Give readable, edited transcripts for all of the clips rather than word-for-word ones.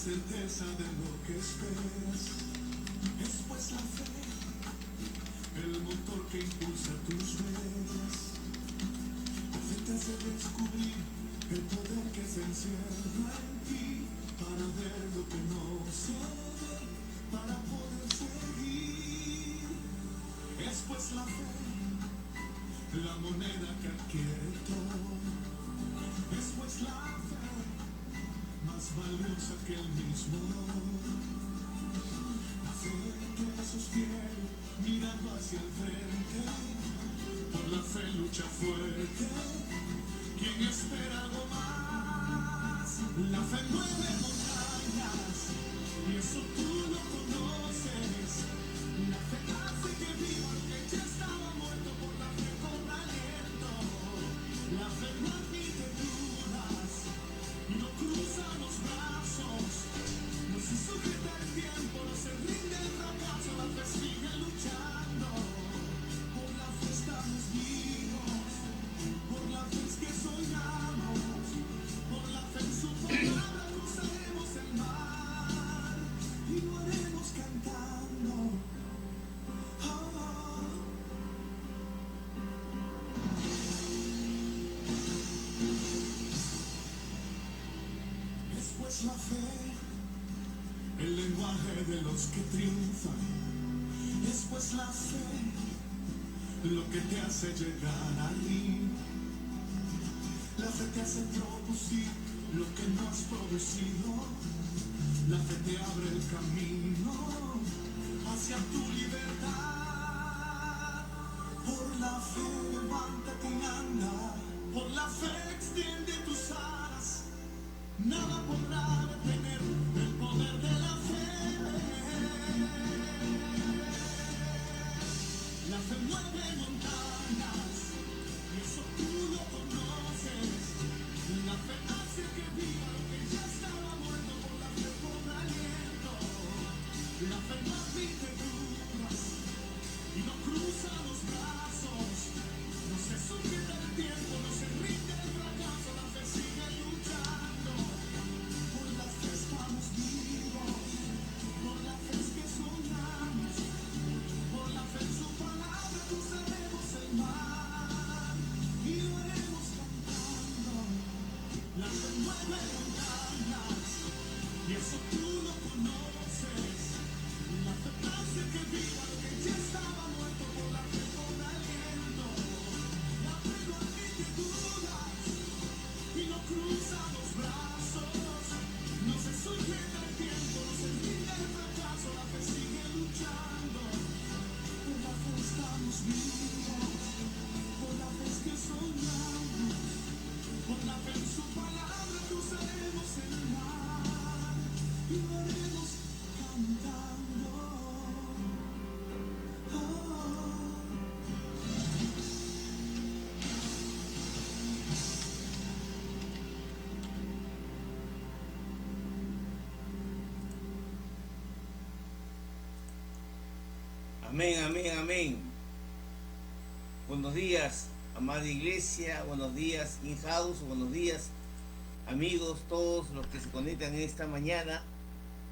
certeza de lo que esperas. Es pues la fe, el motor que impulsa tus velas. La fe te hace descubrir el poder que se encierra en ti, para ver lo que no se ve, para poder seguir. Es pues la fe, la moneda que adquiere todo. Es pues la fe, más valiosa que el mismo oro. La fe que sostiene mirando hacia el frente. Por la fe lucha fuerte quien espera algo más. La fe mueve montañas y eso tú lo conoces. La fe hace que viva lo que ya estaba muerto. Por la fe con aliento. La fe no admite dudas y no cruza los brazos. No se sujeta el tiempo, no se rinde el fracaso. La fe sigue luchando. Por la fe estamos vivos. Por la fe es que soñamos. Por la fe en su palabra cruzaremos el mar y lo haremos cantando. Oh. Es pues la fe, el lenguaje de los que triunfan. Es pues la fe, lo que te hace llegar allí. La fe te hace producir lo que no has producido. La fe te abre el camino hacia tu libertad. Por la fe levántate y anda. Por la fe extiende tus alas. Nada podrá detener el poder de la fe. La fe mueve montañas y eso tú lo conoces. La fe hace que viva lo que ya estaba muerto. Por la fe con aliento. La fe no admite dudas y no cruza los brazos. No se sujeta el tiempo, no se rinde el fracaso. La fe sigue luchando. Por la fe estamos vivos. Por la fe es que soñamos. Por la fe en su palabra cruzaremos el mar y lo haremos cantando. La fe mueve montañas y eso tú lo conoces. La fe hace que viva lo que ya estaba muerto. Por la fe con aliento. La fe no admite dudas y no cruza los brazos. No se sujeta el tiempo, no se rinde el fracaso. La fe sigue luchando. Por la fe estamos vivos. Por la fe es que soñamos. Por la fe en su palabra cruzaremos el mar y lo haremos cantando. Oh. Amén, amén, amén. Buenos días, amada iglesia. Buenos días, in-house. Buenos días, amigos, todos los que se conectan en esta mañana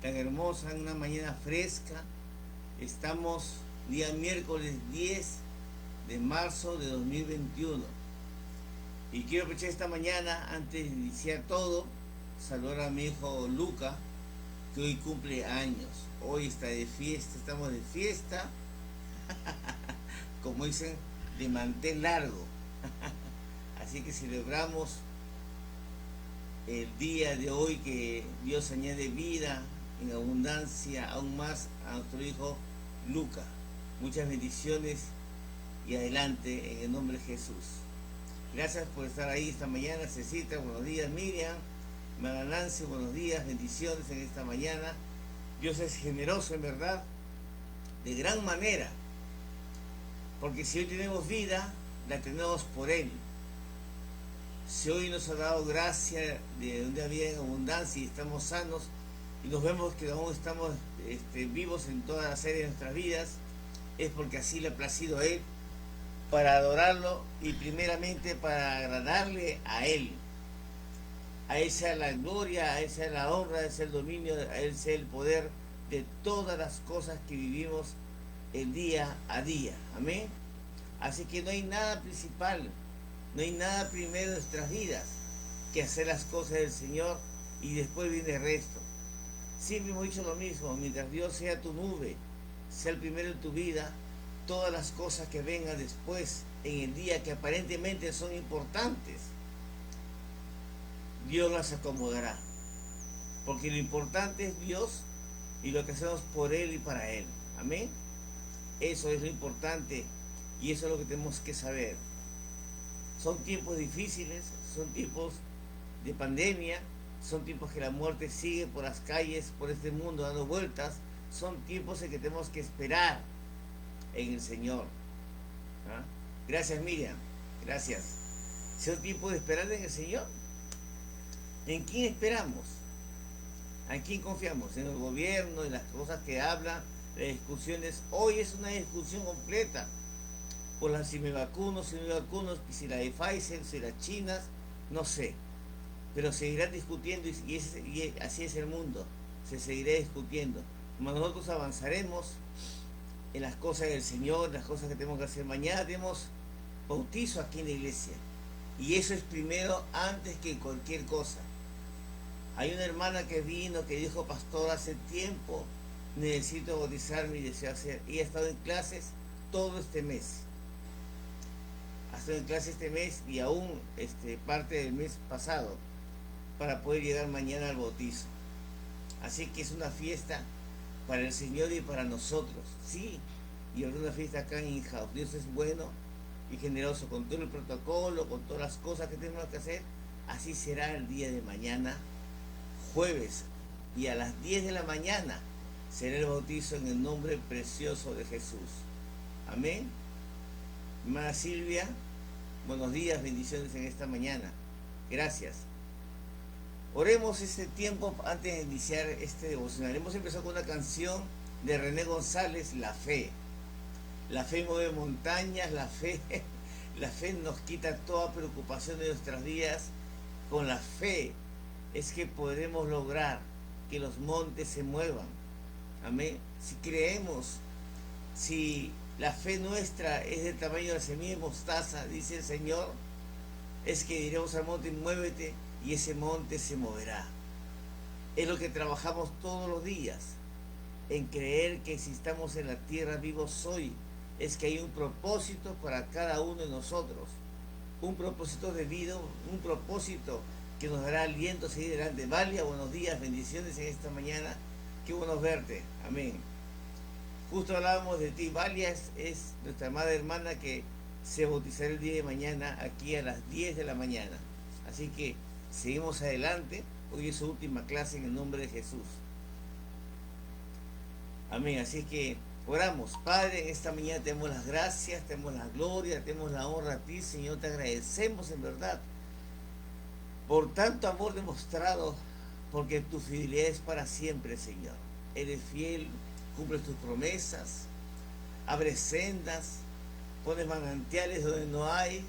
tan hermosa, en una mañana fresca. Estamos día miércoles 10 de marzo de 2021. Y quiero aprovechar esta mañana, antes de iniciar todo, saludar a mi hijo Luca, que hoy cumple años. Hoy está de fiesta, estamos de fiesta. Como dicen, de mantel largo. Así que celebramos el día de hoy que Dios añade vida en abundancia aún más a nuestro hijo Luca. Muchas bendiciones y adelante en el nombre de Jesús. Gracias por estar ahí esta mañana, Cecita. Buenos días, Miriam. Mara Nancy, buenos días, bendiciones en esta mañana. Dios es generoso, en verdad, de gran manera. Porque si hoy tenemos vida, la tenemos por Él. Si hoy nos ha dado gracia de una vida en abundancia y estamos sanos y nos vemos que aún estamos vivos en todas las áreas de nuestras vidas, es porque así le ha placido a Él, para adorarlo y primeramente para agradarle a Él. A Él sea la gloria, a Él sea la honra, a Él sea el dominio, a Él sea el poder de todas las cosas que vivimos el día a día. Amén. Así que no hay nada principal, no hay nada primero en nuestras vidas que hacer las cosas del Señor y después viene el resto. Siempre hemos dicho lo mismo, mientras Dios sea tu nube, sea el primero en tu vida, todas las cosas que vengan después en el día que aparentemente son importantes, Dios las acomodará. Porque lo importante es Dios y lo que hacemos por Él y para Él. Amén. Eso es lo importante y eso es lo que tenemos que saber. Son tiempos difíciles, son tiempos de pandemia, son tiempos que la muerte sigue por las calles, por este mundo dando vueltas. Son tiempos en que tenemos que esperar en el Señor. ¿Ah? Gracias, Miriam, gracias. Son tiempos de esperar en el Señor. ¿En quién esperamos? ¿A quién confiamos? En el gobierno, en las cosas que hablan, las discusiones. Hoy es una discusión completa por las si me vacuno, si no me vacuno, si la de Pfizer, si las chinas, no sé. Pero seguirán discutiendo y así es el mundo. Se seguirá discutiendo. Nosotros avanzaremos en las cosas del Señor, las cosas que tenemos que hacer. Mañana tenemos bautizo aquí en la iglesia. Y eso es primero antes que cualquier cosa. Hay una hermana que vino, que dijo, pastor, hace tiempo necesito bautizarme y deseo hacer. Y ha estado en clases todo este mes. Ha estado en clases este mes y aún parte del mes pasado para poder llegar mañana al bautizo. Así que es una fiesta para el Señor y para nosotros. Sí, y habrá una fiesta acá en In-House. Dios es bueno y generoso con todo el protocolo, con todas las cosas que tenemos que hacer. Así será el día de mañana, jueves, y a las 10 de la mañana será el bautizo en el nombre precioso de Jesús. Amén. Hermana Silvia, buenos días, bendiciones en esta mañana. Gracias. Oremos este tiempo antes de iniciar este devocional. Hemos empezado con una canción de René González, La Fe. La fe mueve montañas, la fe nos quita toda preocupación de nuestras vidas. Con la fe es que podremos lograr que los montes se muevan. Amén. Si creemos, si la fe nuestra es del tamaño de la semilla de mostaza, dice el Señor, es que diremos al monte, muévete, y ese monte se moverá. Es lo que trabajamos todos los días, en creer que si estamos en la tierra vivos hoy, es que hay un propósito para cada uno de nosotros, un propósito de vida, un propósito que nos dará aliento a seguir adelante. Valia, buenos días, bendiciones en esta mañana, qué bueno verte, amén. Justo hablábamos de ti. Valia es nuestra amada hermana que se bautizará el día de mañana aquí a las 10 de la mañana. Así que seguimos adelante. Hoy es su última clase en el nombre de Jesús. Amén. Así que oramos. Padre, en esta mañana te damos las gracias, te damos la gloria, te damos la honra a ti, Señor. Te agradecemos en verdad por tanto amor demostrado, porque tu fidelidad es para siempre, Señor. Eres fiel, cumples tus promesas, abres sendas, pones manantiales donde no hay,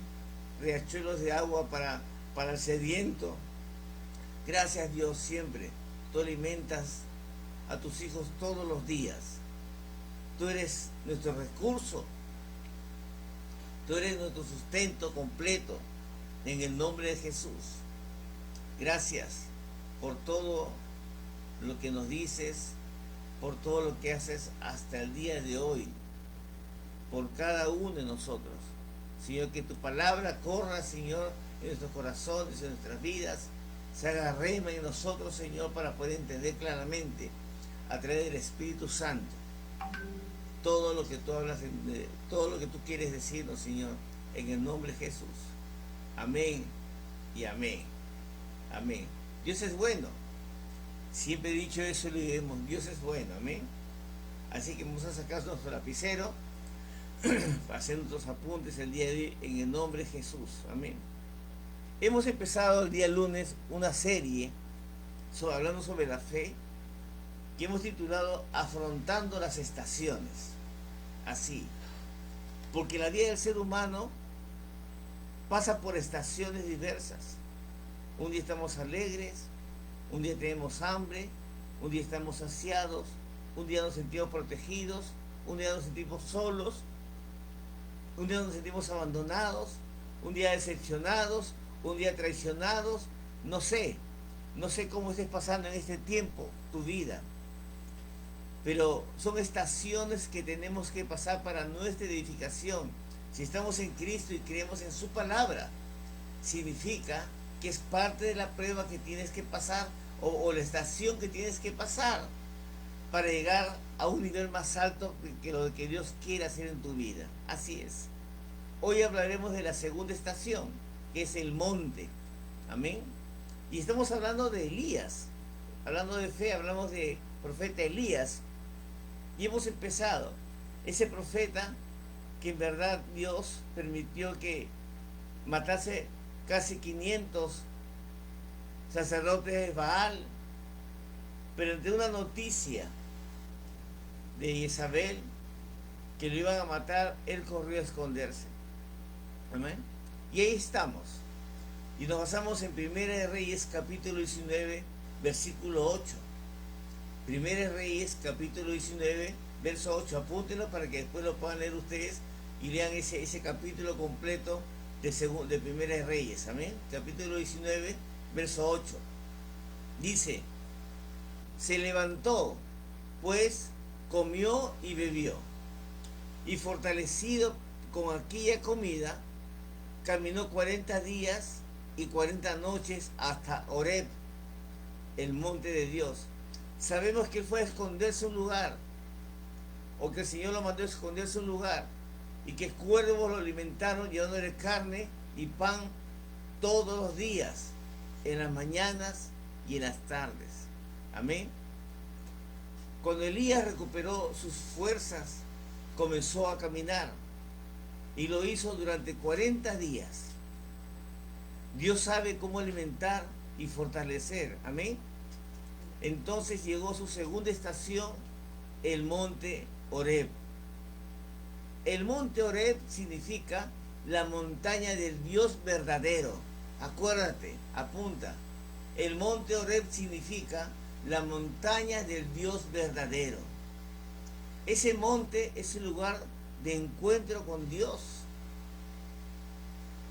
riachuelos de agua para el sediento. Gracias, Dios, siempre. Tú alimentas a tus hijos todos los días. Tú eres nuestro recurso. Tú eres nuestro sustento completo. En el nombre de Jesús. Gracias por todo lo que nos dices, por todo lo que haces hasta el día de hoy, por cada uno de nosotros. Señor, que tu palabra corra, Señor, en nuestros corazones, en nuestras vidas, se haga rema en nosotros, Señor, para poder entender claramente, a través del Espíritu Santo, todo lo que tú hablas, todo lo que tú quieres decirnos, Señor, en el nombre de Jesús. Amén y amén. Amén. Dios es bueno. Siempre he dicho eso y lo diremos. Dios es bueno. Amén. Así que vamos a sacar nuestro lapicero para hacer nuestros apuntes el día de hoy en el nombre de Jesús. Amén. Hemos empezado el día lunes una serie hablando sobre la fe que hemos titulado Afrontando las estaciones. Así. Porque la vida del ser humano pasa por estaciones diversas. Un día estamos alegres, un día tenemos hambre, un día estamos saciados, un día nos sentimos protegidos, un día nos sentimos solos, un día nos sentimos abandonados, un día decepcionados, un día traicionados. No sé cómo estés pasando en este tiempo tu vida, pero son estaciones que tenemos que pasar para nuestra edificación. Si estamos en Cristo y creemos en su palabra, significa que es parte de la prueba que tienes que pasar o la estación que tienes que pasar para llegar a un nivel más alto que lo que Dios quiere hacer en tu vida. Así es. Hoy hablaremos de la segunda estación, que es el monte. Amén. Y estamos hablando de Elías. Hablando de fe, hablamos de profeta Elías. Y hemos empezado. Ese profeta que en verdad Dios permitió que matase casi 500 sacerdotes de Baal, pero ante una noticia de Jezabel que lo iban a matar, él corrió a esconderse. Amén. Y ahí estamos. Y nos basamos en Primera de Reyes, capítulo 19, versículo 8. Primera de Reyes, capítulo 19, verso 8. Apúntenlo para que después lo puedan leer ustedes y lean ese capítulo completo de Primera de Reyes. Amén. Capítulo 19, verso 8. Dice: se levantó, pues comió y bebió, y fortalecido con aquella comida, caminó 40 días y 40 noches hasta Horeb, el monte de Dios. Sabemos que él fue a esconderse un lugar, o que el Señor lo mandó a esconderse un lugar, y que cuervos lo alimentaron llevándole carne y pan todos los días, en las mañanas y en las tardes. Amén. Cuando Elías recuperó sus fuerzas, comenzó a caminar, y lo hizo durante 40 días. Dios sabe cómo alimentar y fortalecer. Amén. Entonces llegó su segunda estación, el monte Horeb. El monte Horeb significa la montaña del Dios verdadero. Acuérdate, apunta. El monte Horeb significa la montaña del Dios verdadero. Ese monte es el lugar de encuentro con Dios.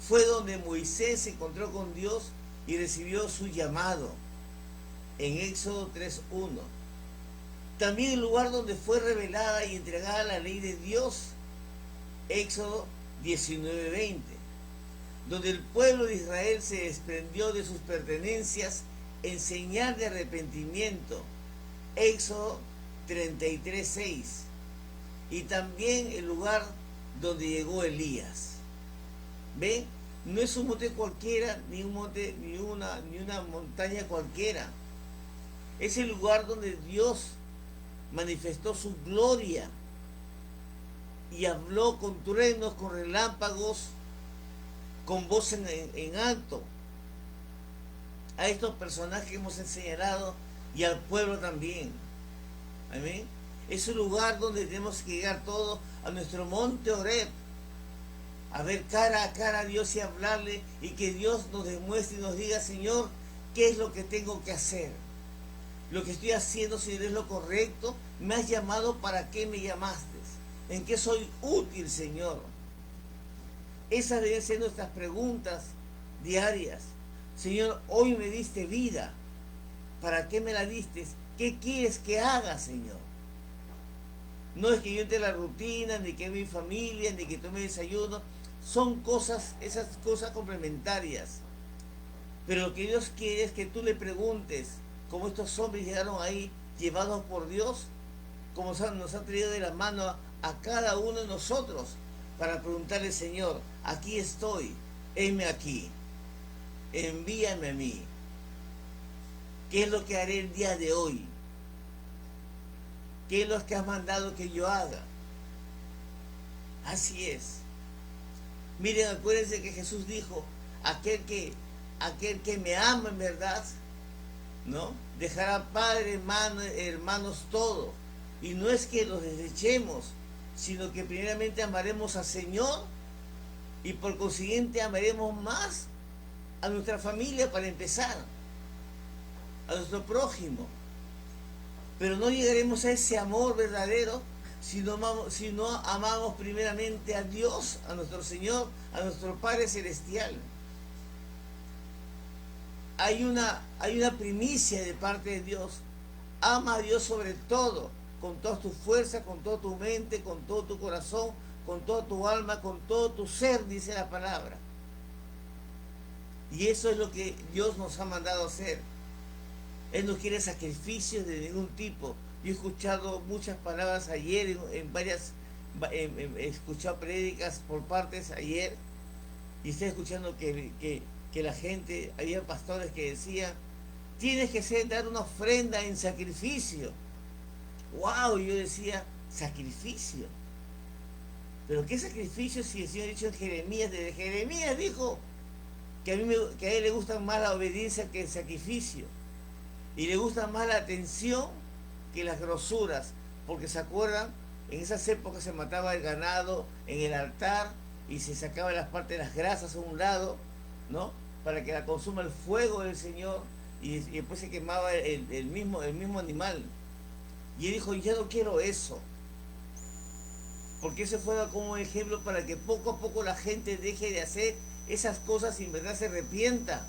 Fue donde Moisés se encontró con Dios y recibió su llamado en Éxodo 3:1. También el lugar donde fue revelada y entregada la ley de Dios, Éxodo 19:20, donde el pueblo de Israel se desprendió de sus pertenencias en señal de arrepentimiento, Éxodo 33:6, y también el lugar donde llegó Elías. ¿Ve? No es un monte cualquiera, ni una montaña cualquiera. Es el lugar donde Dios manifestó su gloria y habló con truenos, con relámpagos, con voz en alto a estos personajes que hemos señalado y al pueblo también. Amén. Es un lugar donde tenemos que llegar todos a nuestro monte Horeb, a ver cara a cara a Dios y hablarle, y que Dios nos demuestre y nos diga: Señor, ¿qué es lo que tengo que hacer? Lo que estoy haciendo, Señor, es lo correcto. ¿Me has llamado? ¿Para qué me llamaste? ¿En qué soy útil, Señor? Esas deben ser nuestras preguntas diarias. Señor, hoy me diste vida. ¿Para qué me la diste? ¿Qué quieres que haga, Señor? No es que yo entre la rutina, ni que mi familia, ni que tome desayuno. Son cosas, esas cosas complementarias. Pero lo que Dios quiere es que tú le preguntes, como estos hombres llegaron ahí, llevados por Dios, como nos ha traído de la mano a cada uno de nosotros, para preguntarle: Señor, aquí estoy, heme aquí, envíame a mí. ¿Qué es lo que haré el día de hoy? ¿Qué es lo que has mandado que yo haga? Así es. Miren, acuérdense que Jesús dijo: aquel que me ama en verdad, ¿no? Dejará padre, hermanos, todo. Y no es que los desechemos, sino que primeramente amaremos al Señor, y por consiguiente amaremos más a nuestra familia para empezar, a nuestro prójimo. Pero no llegaremos a ese amor verdadero si no amamos primeramente a Dios, a nuestro Señor, a nuestro Padre Celestial. Hay una primicia de parte de Dios. Ama a Dios sobre todo, con toda tu fuerza, con toda tu mente, con todo tu corazón, con toda tu alma, con todo tu ser, dice la palabra. Y eso es lo que Dios nos ha mandado hacer. Él no quiere sacrificios de ningún tipo. Yo he escuchado muchas palabras ayer, he escuchado prédicas por partes ayer, y estoy escuchando que la gente, había pastores que decían, tienes que dar una ofrenda en sacrificio. ¡Wow! Yo decía, ¿sacrificio? ¿Pero qué sacrificio si el Señor ha dicho en Jeremías? Desde Jeremías dijo que a él le gusta más la obediencia que el sacrificio. Y le gusta más la atención que las grosuras. Porque se acuerdan, en esas épocas se mataba el ganado en el altar y se sacaba las partes de las grasas a un lado, ¿no? Para que la consuma el fuego del Señor, y después se quemaba el mismo animal. Y él dijo, yo no quiero eso. Porque eso fue como un ejemplo para que poco a poco la gente deje de hacer esas cosas y en verdad se arrepienta.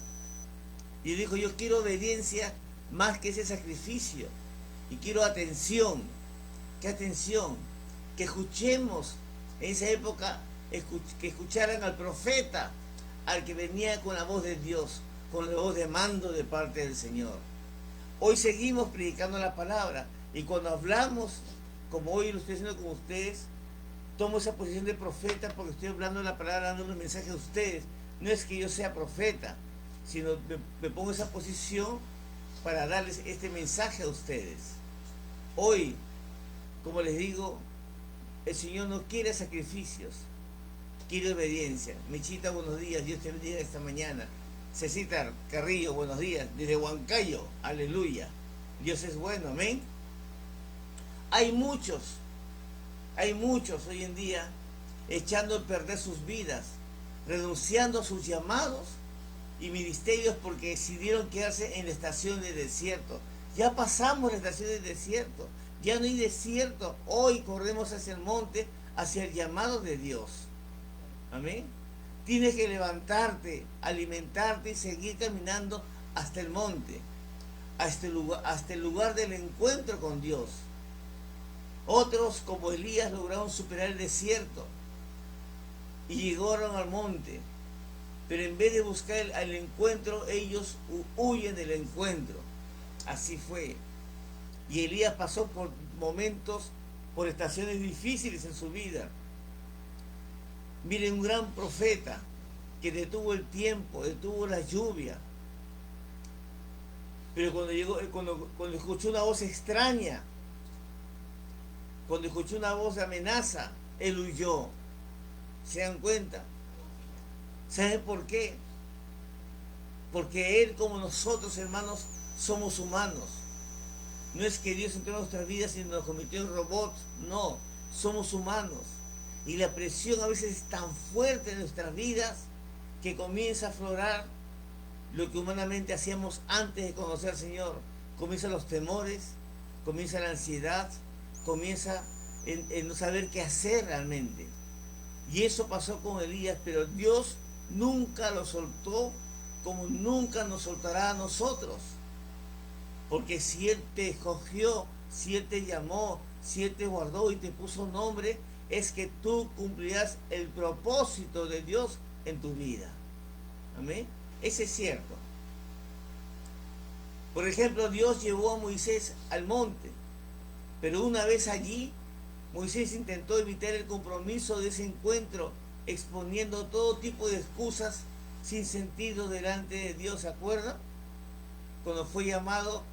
Y él dijo, yo quiero obediencia más que ese sacrificio. Y quiero atención. ¿Qué atención? Que escuchemos en esa época, que escucharan al profeta, al que venía con la voz de Dios, con la voz de mando de parte del Señor. Hoy seguimos predicando la palabra, y cuando hablamos, como hoy lo estoy haciendo con ustedes, tomo esa posición de profeta porque estoy hablando la palabra, dando un mensaje a ustedes. No es que yo sea profeta, sino me pongo esa posición para darles este mensaje a ustedes. Hoy, como les digo, el Señor no quiere sacrificios, quiere obediencia. Michita, buenos días, Dios te bendiga esta mañana. Cecita Carrillo, buenos días, desde Huancayo, aleluya. Dios es bueno, amén. Hay muchos hoy en día echando a perder sus vidas, renunciando a sus llamados y ministerios porque decidieron quedarse en la estación de desierto. Ya pasamos la estación de desierto, ya no hay desierto. Hoy corremos hacia el monte, hacia el llamado de Dios. Amén. Tienes que levantarte, alimentarte y seguir caminando hasta el monte, hasta el lugar del encuentro con Dios. Otros, como Elías, lograron superar el desierto y llegaron al monte, pero en vez de buscar el encuentro, ellos huyen del encuentro. Así fue. Y Elías pasó por momentos, por estaciones difíciles en su vida. Miren, un gran profeta que detuvo el tiempo, detuvo la lluvia, pero cuando escuchó una voz extraña, cuando escuchó una voz de amenaza, él huyó. ¿Se dan cuenta? ¿Saben por qué? Porque él, como nosotros, hermanos, somos humanos. No es que Dios entró en nuestras vidas y nos convirtió en robots. No, somos humanos. Y la presión a veces es tan fuerte en nuestras vidas que comienza a aflorar lo que humanamente hacíamos antes de conocer al Señor. Comienzan los temores, comienza la ansiedad, comienza en no saber qué hacer realmente. Y eso pasó con Elías, pero Dios nunca lo soltó, como nunca nos soltará a nosotros. Porque si Él te escogió, si Él te llamó, si Él te guardó y te puso nombre, es que tú cumplirás el propósito de Dios en tu vida. Amén. Ese es cierto. Por ejemplo, Dios llevó a Moisés al monte, pero una vez allí, Moisés intentó evitar el compromiso de ese encuentro, exponiendo todo tipo de excusas sin sentido delante de Dios. ¿Se acuerdan? Cuando fue llamado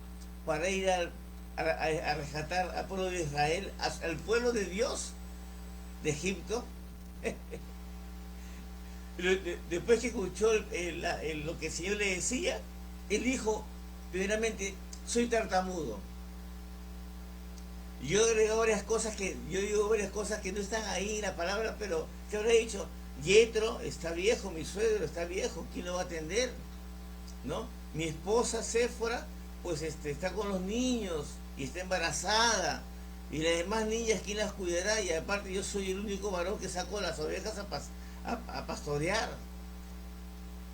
para ir a rescatar al pueblo de Israel, al pueblo de Dios de Egipto. Después que escuchó lo que el Señor le decía, él dijo, primeramente, soy tartamudo. Yo digo varias cosas que no están ahí en la palabra, pero ¿qué habrá dicho? Yetro está viejo, mi suegro está viejo, ¿quién lo va a atender? ¿no? Mi esposa Séfora, pues está con los niños y está embarazada. Y las demás niñas, ¿quién las cuidará? Y aparte yo soy el único varón que saco las ovejas a pastorear.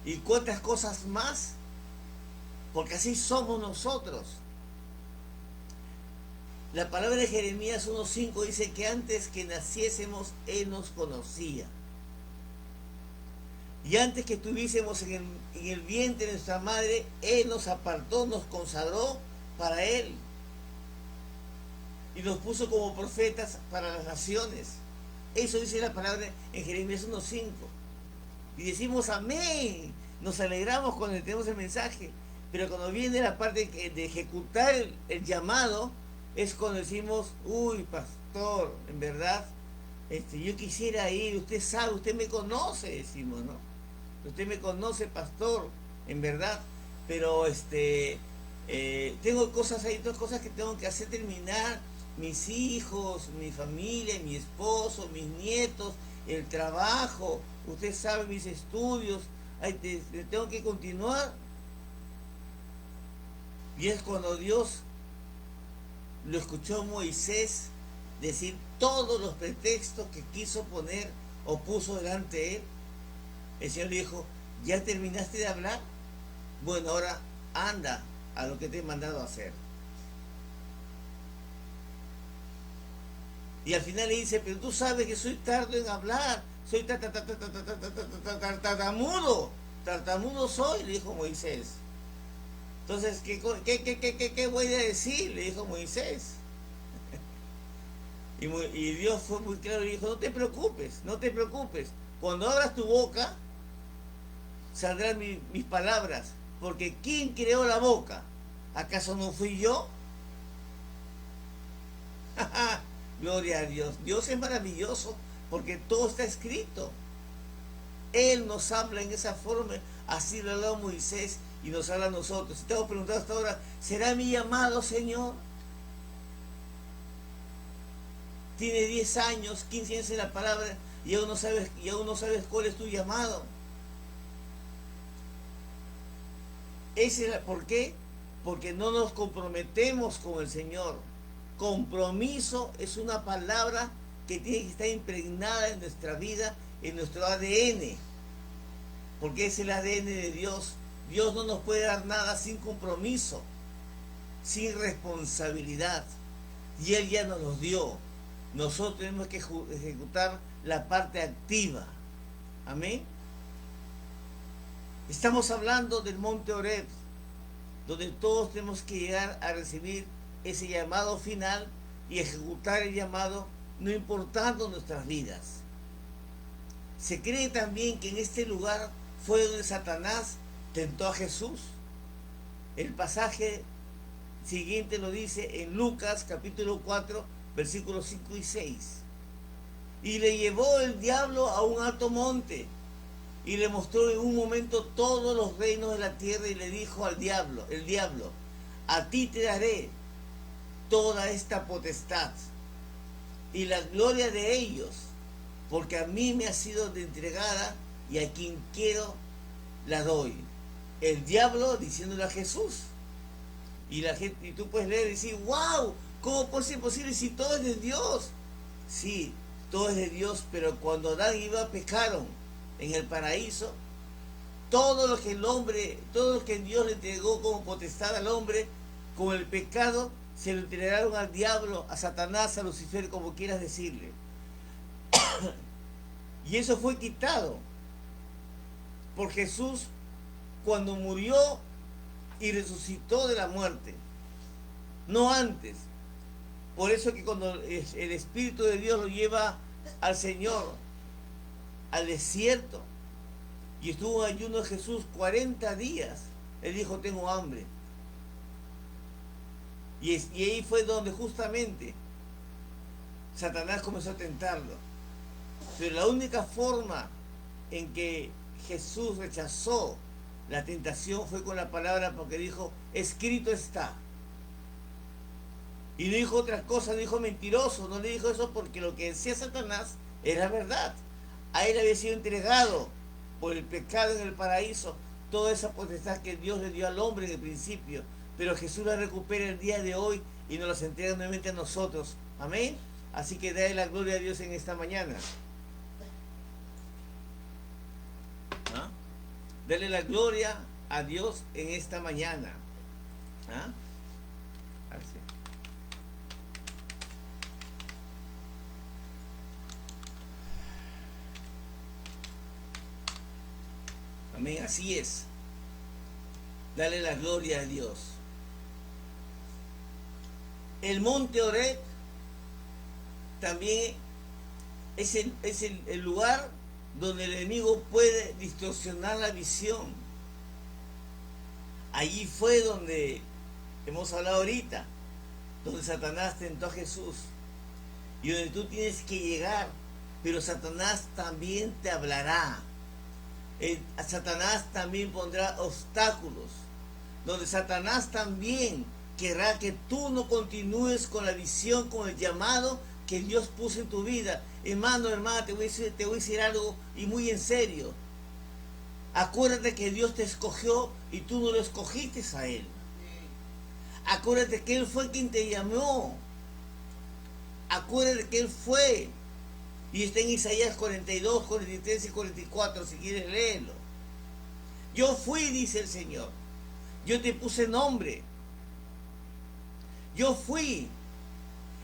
¿Y cuántas cosas más? Porque así somos nosotros. La palabra de Jeremías 1:5 dice que antes que naciésemos, Él nos conocía. Y antes que estuviésemos en el vientre de nuestra madre, Él nos apartó, nos consagró para Él. Y nos puso como profetas para las naciones. Eso dice la palabra en Jeremías 1:5. Y decimos amén. Nos alegramos cuando tenemos el mensaje. Pero cuando viene la parte de ejecutar el llamado, es cuando decimos, uy, pastor, en verdad, yo quisiera ir, usted sabe, usted me conoce, decimos, ¿no? Usted me conoce, pastor, en verdad, pero tengo cosas ahí, dos cosas que tengo que hacer terminar, mis hijos, mi familia, mi esposo, mis nietos, el trabajo, usted sabe, mis estudios, tengo que continuar. Y es cuando Dios lo escuchó Moisés decir todos los pretextos que quiso poner o puso delante de él. El Señor le dijo, ¿ya terminaste de hablar? Bueno, ahora anda a lo que te he mandado a hacer. Y al final le dice, pero tú sabes que soy tardo en hablar, soy tartamudo, tartamudo soy, le dijo Moisés. Entonces, ¿qué voy a decir? Le dijo Moisés. Y Dios fue muy claro y dijo, no te preocupes, no te preocupes. Cuando abras tu boca, saldrán mis palabras. Porque ¿quién creó la boca? ¿Acaso no fui yo? Gloria a Dios. Dios es maravilloso porque todo está escrito. Él nos habla en esa forma, así lo habló Moisés y nos habla a nosotros. Si te hago preguntar hasta ahora, ¿será mi llamado, Señor? Tiene 10 años, 15 años en la palabra y aún no sabes cuál es tu llamado. ¿Por qué? Porque no nos comprometemos con el Señor. Compromiso es una palabra que tiene que estar impregnada en nuestra vida, en nuestro ADN, porque es el ADN de Dios. Dios no nos puede dar nada sin compromiso, sin responsabilidad, y Él ya nos los dio. Nosotros tenemos que ejecutar la parte activa. Amén. Estamos hablando del monte Horeb, donde todos tenemos que llegar a recibir ese llamado final y ejecutar el llamado, no importando nuestras vidas. Se cree también que en este lugar fue donde Satanás tentó a Jesús. El pasaje siguiente lo dice en Lucas capítulo 4, versículos 5 y 6. Y le llevó el diablo a un alto monte y le mostró en un momento todos los reinos de la tierra y le dijo al diablo, a ti te daré toda esta potestad y la gloria de ellos, porque a mí me ha sido entregada y a quien quiero la doy. El diablo diciéndole a Jesús. Y la gente, y tú puedes leer y decir, wow, ¿cómo puede ser posible si todo es de Dios? Sí, todo es de Dios, pero cuando Adán y Eva pecaron en el paraíso, todo lo que Dios le entregó como potestad al hombre, con el pecado, se lo entregaron al diablo, a Satanás, a Lucifer, como quieras decirle. Y eso fue quitado por Jesús cuando murió y resucitó de la muerte, no antes. Por eso que cuando el Espíritu de Dios lo lleva al Señor al desierto y estuvo en ayuno de Jesús 40 días, él dijo, tengo hambre. Y ahí fue donde justamente Satanás comenzó a tentarlo. Pero la única forma en que Jesús rechazó la tentación fue con la palabra, porque dijo, escrito está. Y no dijo otra cosa, no dijo mentiroso, no le dijo eso porque lo que decía Satanás era verdad. A él había sido entregado por el pecado en el paraíso toda esa potestad que Dios le dio al hombre en el principio, pero Jesús la recupera el día de hoy y nos las entrega nuevamente a nosotros. Amén. Así que dale la gloria a Dios en esta mañana. ¿Ah? Dale la gloria a Dios en esta mañana. ¿Ah? Así. Amén, así es. Dale la gloria a Dios. El monte Horeb también es el lugar donde el enemigo puede distorsionar la visión. Allí fue donde hemos hablado ahorita, donde Satanás tentó a Jesús y donde tú tienes que llegar, pero Satanás también te hablará. Satanás también pondrá obstáculos, donde Satanás también querrá que tú no continúes con la visión, con el llamado que Dios puso en tu vida. Hermano, hermana, te voy a decir algo y muy en serio. Acuérdate que Dios te escogió y tú no lo escogiste a Él. Acuérdate que Él fue quien te llamó. Acuérdate que Él fue. Y está en Isaías 42, 43 y 44, si quieres leerlo. Yo fui, dice el Señor. Yo te puse nombre. Yo fui.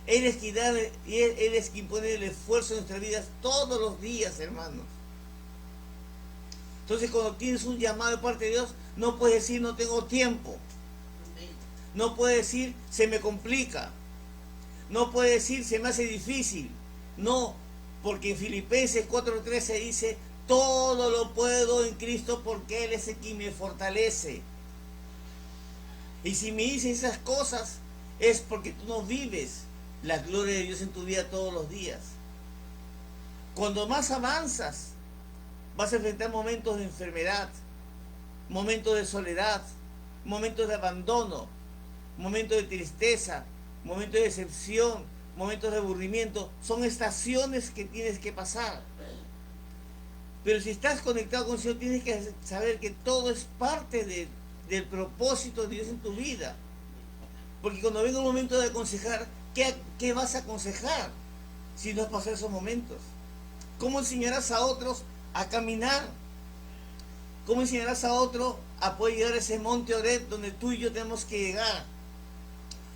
Él es quien pone el esfuerzo en nuestras vidas todos los días, hermanos. Entonces, cuando tienes un llamado de parte de Dios, no puedes decir no tengo tiempo. No puedes decir se me complica. No puedes decir se me hace difícil. No, porque en Filipenses 4:13 dice todo lo puedo en Cristo porque Él es el quien me fortalece. Y si me dices esas cosas es porque tú no vives la gloria de Dios en tu vida todos los días. Cuando más avanzas, vas a enfrentar momentos de enfermedad, momentos de soledad, momentos de abandono, momentos de tristeza, momentos de decepción, momentos de aburrimiento. Son estaciones que tienes que pasar. Pero si estás conectado con el Señor, tienes que saber que todo es parte del propósito de Dios en tu vida. Porque cuando venga un momento de aconsejar, ¿qué vas a aconsejar si no has pasado esos momentos? ¿Cómo enseñarás a otros a caminar? ¿Cómo enseñarás a otro a poder llegar a ese monte Horeb donde tú y yo tenemos que llegar?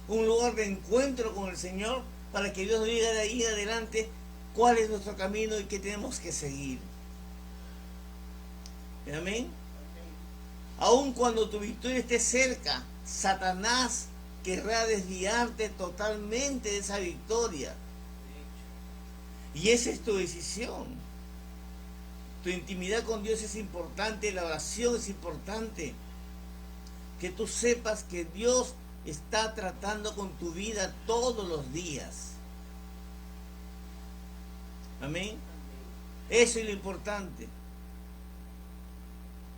Un lugar de encuentro con el Señor para que Dios nos diga de ahí adelante cuál es nuestro camino y qué tenemos que seguir. Amén. Aun cuando tu victoria esté cerca, Satanás querrá desviarte totalmente de esa victoria. Y esa es tu decisión. Tu intimidad con Dios es importante, la oración es importante. Que tú sepas que Dios está tratando con tu vida todos los días. Amén. Eso es lo importante.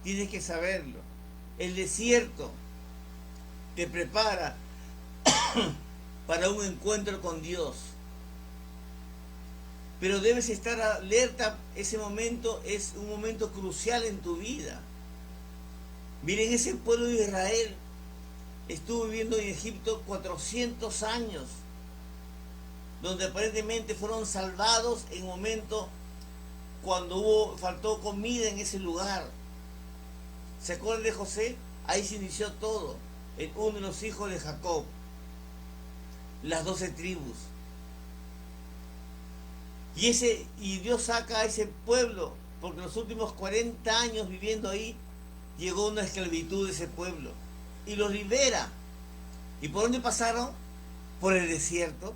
Tienes que saberlo. El desierto te prepara para un encuentro con Dios. Pero debes estar alerta. Ese momento es un momento crucial en tu vida. Miren, ese pueblo de Israel estuvo viviendo en Egipto 400 años, donde aparentemente fueron salvados en un momento cuando faltó comida en ese lugar. ¿Se acuerdan de José? Ahí se inició todo. Uno de los hijos de Jacob, las 12 tribus. Y Dios saca a ese pueblo, porque los últimos 40 años viviendo ahí, llegó una esclavitud de ese pueblo. Y los libera. ¿Y por dónde pasaron? Por el desierto,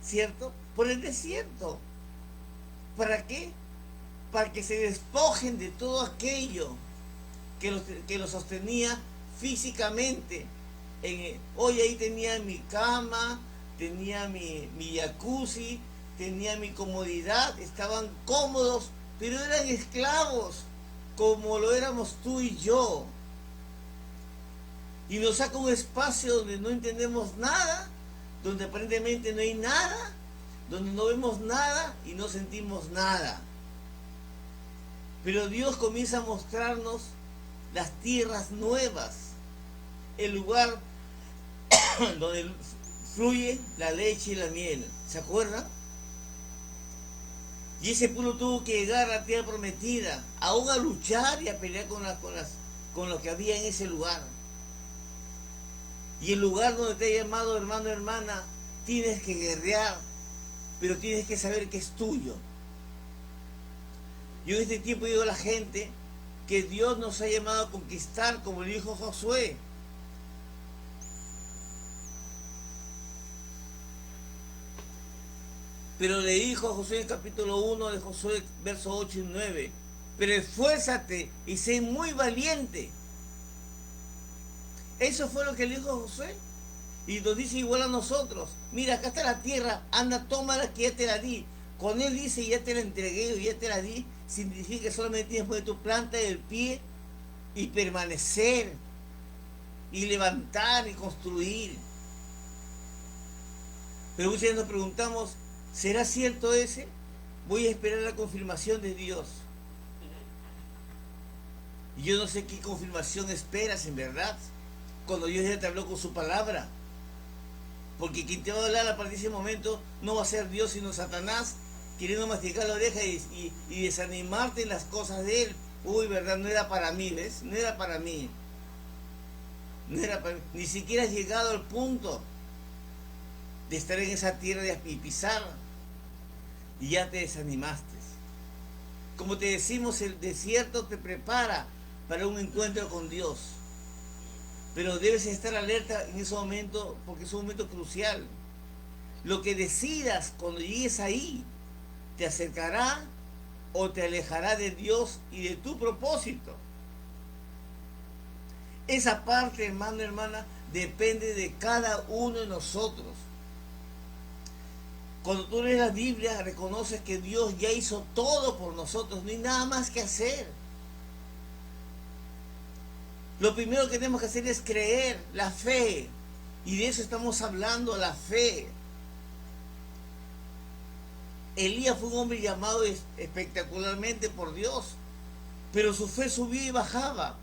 ¿cierto? Por el desierto. ¿Para qué? Para que se despojen de todo aquello que los sostenía físicamente. Hoy ahí tenía mi cama, tenía mi jacuzzi, tenía mi comodidad, estaban cómodos, pero eran esclavos, como lo éramos tú y yo. Y nos saca un espacio donde no entendemos nada, donde aparentemente no hay nada, donde no vemos nada y no sentimos nada. Pero Dios comienza a mostrarnos las tierras nuevas, el lugar donde fluye la leche y la miel. ¿Se acuerdan? Y ese pueblo tuvo que llegar a la tierra prometida, aún a luchar y a pelear con lo que había en ese lugar. Y el lugar donde te ha llamado, hermano, hermana, tienes que guerrear, pero tienes que saber que es tuyo. Yo en este tiempo digo a la gente que Dios nos ha llamado a conquistar, como le dijo Josué. Pero le dijo a Josué en el capítulo 1 de Josué, versos 8 y 9, pero esfuérzate y sé muy valiente. Eso fue lo que le dijo a Josué. Y nos dice igual a nosotros. Mira, acá está la tierra, anda, tómala que ya te la di. Cuando Él dice ya te la entregué o ya te la di, significa que solamente tienes que poner tu planta del pie y permanecer y levantar y construir. Pero muchas veces nos preguntamos, ¿será cierto ese? Voy a esperar la confirmación de Dios. Y yo no sé qué confirmación esperas en verdad, cuando Dios ya te habló con su palabra. Porque quien te va a hablar a partir de ese momento no va a ser Dios sino Satanás, queriendo masticar la oreja y desanimarte en las cosas de Él. Uy, verdad, no era para mí, ¿ves? No era para mí. No era para mí. Ni siquiera has llegado al punto de estar en esa tierra y pisar. Y ya te desanimaste. Como te decimos, el desierto te prepara para un encuentro con Dios. Pero debes estar alerta en ese momento, porque es un momento crucial. Lo que decidas cuando llegues ahí, te acercará o te alejará de Dios y de tu propósito. Esa parte, hermano, hermana, depende de cada uno de nosotros. Cuando tú lees la Biblia, reconoces que Dios ya hizo todo por nosotros, no hay nada más que hacer. Lo primero que tenemos que hacer es creer, la fe. Y de eso estamos hablando, la fe. Elías fue un hombre llamado espectacularmente por Dios, pero su fe subía y bajaba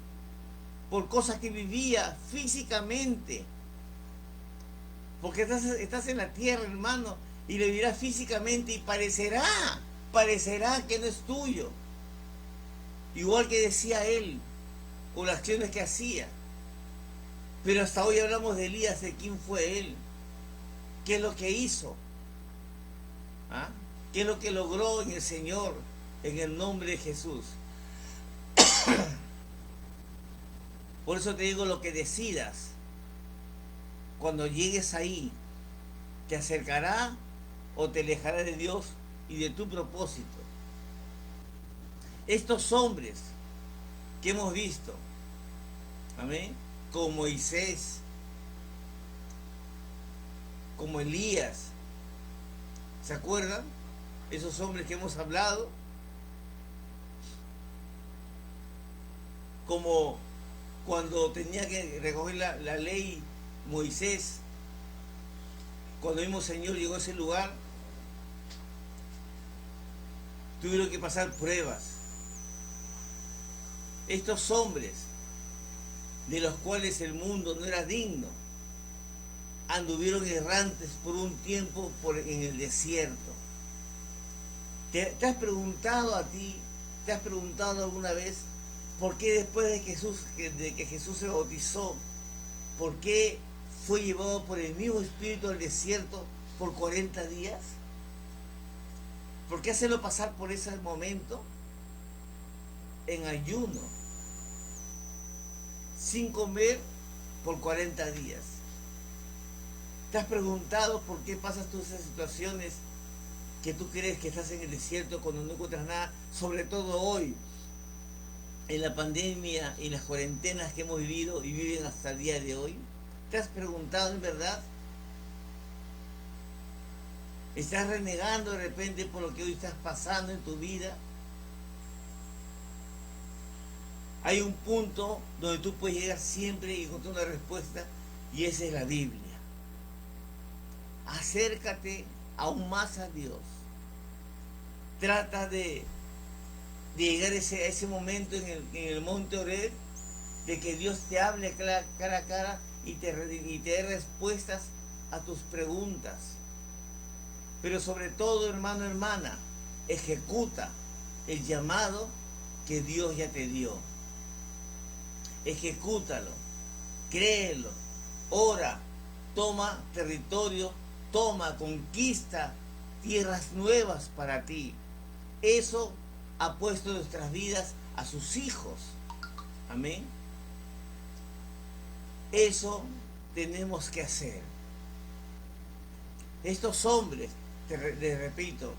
por cosas que vivía físicamente. Porque estás en la tierra, hermano, y lo vivirás físicamente y parecerá que no es tuyo. Igual que decía él, o las acciones que hacía. Pero hasta hoy hablamos de Elías, de quién fue él, qué es lo que hizo, ¿ah? Qué es lo que logró en el Señor, en el nombre de Jesús. Por eso te digo, lo que decidas, cuando llegues ahí, te acercará o te alejará de Dios y de tu propósito. Estos hombres que hemos visto, amén, como Moisés, como Elías, ¿se acuerdan? Esos hombres que hemos hablado, como cuando tenía que recoger la ley Moisés, cuando el mismo Señor llegó a ese lugar, tuvieron que pasar pruebas. Estos hombres, de los cuales el mundo no era digno, anduvieron errantes por un tiempo en el desierto. ¿Te has preguntado a ti, te has preguntado alguna vez, por qué después de que Jesús se bautizó, por qué fue llevado por el mismo Espíritu al desierto por 40 días? ¿Por qué hacerlo pasar por ese momento en ayuno, sin comer por 40 días? ¿Te has preguntado por qué pasas todas esas situaciones que tú crees que estás en el desierto cuando no encuentras nada? Sobre todo hoy, en la pandemia y las cuarentenas que hemos vivido y viven hasta el día de hoy. ¿Te has preguntado en verdad? ¿Estás renegando de repente por lo que hoy estás pasando en tu vida? Hay un punto donde tú puedes llegar siempre y encontrar una respuesta, y esa es la Biblia. Acércate aún más a Dios. Trata de llegar a ese momento en el monte Oreb, de que Dios te hable cara a cara y te dé respuestas a tus preguntas. Pero sobre todo, hermano, hermana, ejecuta el llamado que Dios ya te dio. Ejecútalo, créelo, ora, toma territorio, conquista tierras nuevas para ti. Eso ha puesto nuestras vidas a sus hijos. Amén. Eso tenemos que hacer. Estos hombres, les repito,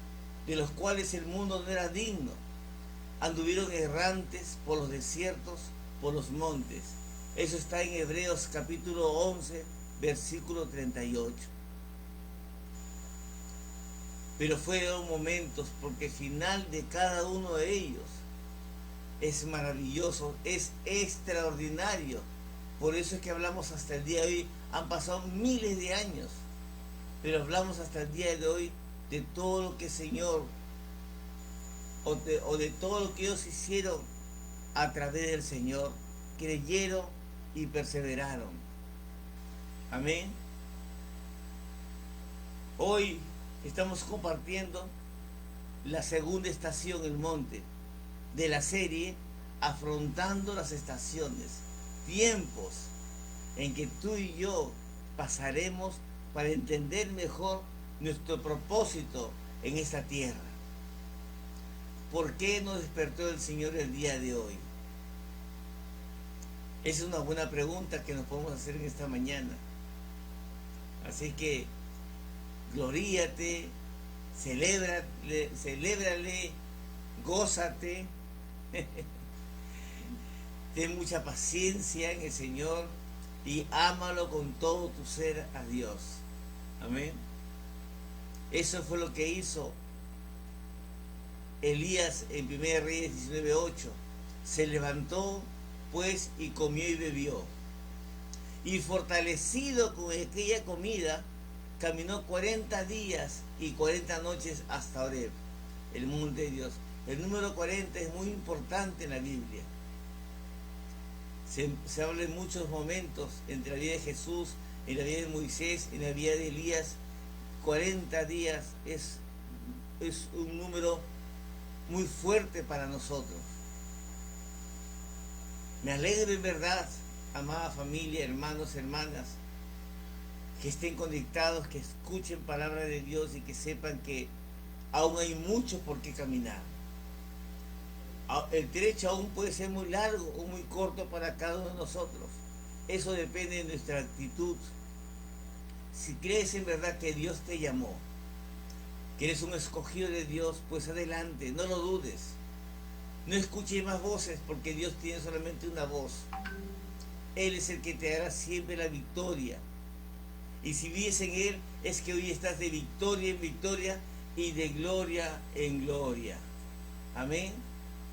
de los cuales el mundo no era digno, anduvieron errantes por los desiertos, por los montes. Eso está en Hebreos capítulo 11, versículo 38. Pero fueron momentos, porque el final de cada uno de ellos es maravilloso, es extraordinario. Por eso es que hablamos hasta el día de hoy. Han pasado miles de años, pero hablamos hasta el día de hoy de todo lo que el Señor, o de todo lo que ellos hicieron a través del Señor, creyeron y perseveraron. Amén. Hoy estamos compartiendo la segunda estación, el monte, de la serie Afrontando las Estaciones, tiempos en que tú y yo pasaremos para entender mejor nuestro propósito en esta tierra. ¿Por qué nos despertó el Señor el día de hoy? Esa es una buena pregunta que nos podemos hacer en esta mañana. Así que gloríate, celébrale, gózate, ten mucha paciencia en el Señor y ámalo con todo tu ser a Dios. Amén. Eso fue lo que hizo Elías en 1 Reyes 19:8. Se levantó pues y comió y bebió. Y fortalecido con aquella comida, caminó 40 días y 40 noches hasta Horeb, el monte de Dios. El número 40 es muy importante en la Biblia. Se habla en muchos momentos entre la vida de Jesús, en la vida de Moisés, en la vida de Elías. 40 días es un número muy fuerte para nosotros. Me alegro en verdad, amada familia, hermanos, hermanas, que estén conectados, que escuchen palabra de Dios y que sepan que aún hay mucho por qué caminar. El trecho aún puede ser muy largo o muy corto para cada uno de nosotros. Eso depende de nuestra actitud. Si crees en verdad que Dios te llamó, que eres un escogido de Dios, pues adelante, no lo dudes. No escuches más voces, porque Dios tiene solamente una voz. Él es el que te dará siempre la victoria. Y si vives en Él, es que hoy estás de victoria en victoria y de gloria en gloria. Amén.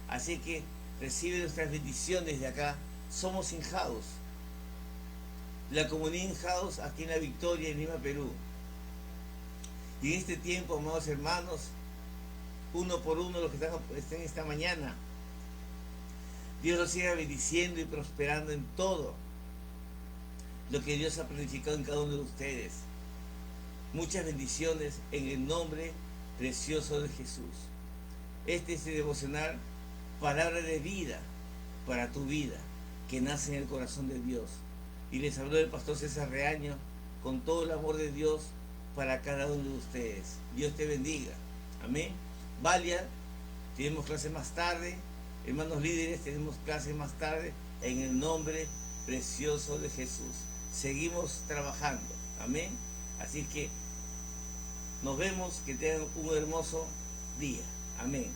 Así que recibe nuestras bendiciones de acá. Somos In-House, la comunidad In-House aquí en La Victoria, en Lima, Perú. Y en este tiempo, amados hermanos, uno por uno los que estén esta mañana, Dios los siga bendiciendo y prosperando en todo lo que Dios ha planificado en cada uno de ustedes. Muchas bendiciones en el nombre precioso de Jesús. Este es el devocional, palabra de vida para tu vida, que nace en el corazón de Dios. Y les habló el pastor César Reaño con todo el amor de Dios para cada uno de ustedes. Dios te bendiga. Amén. Valia, tenemos clase más tarde. Hermanos líderes, tenemos clase más tarde en el nombre precioso de Jesús. Seguimos trabajando. Amén. Así que nos vemos, que tengan un hermoso día. Amén.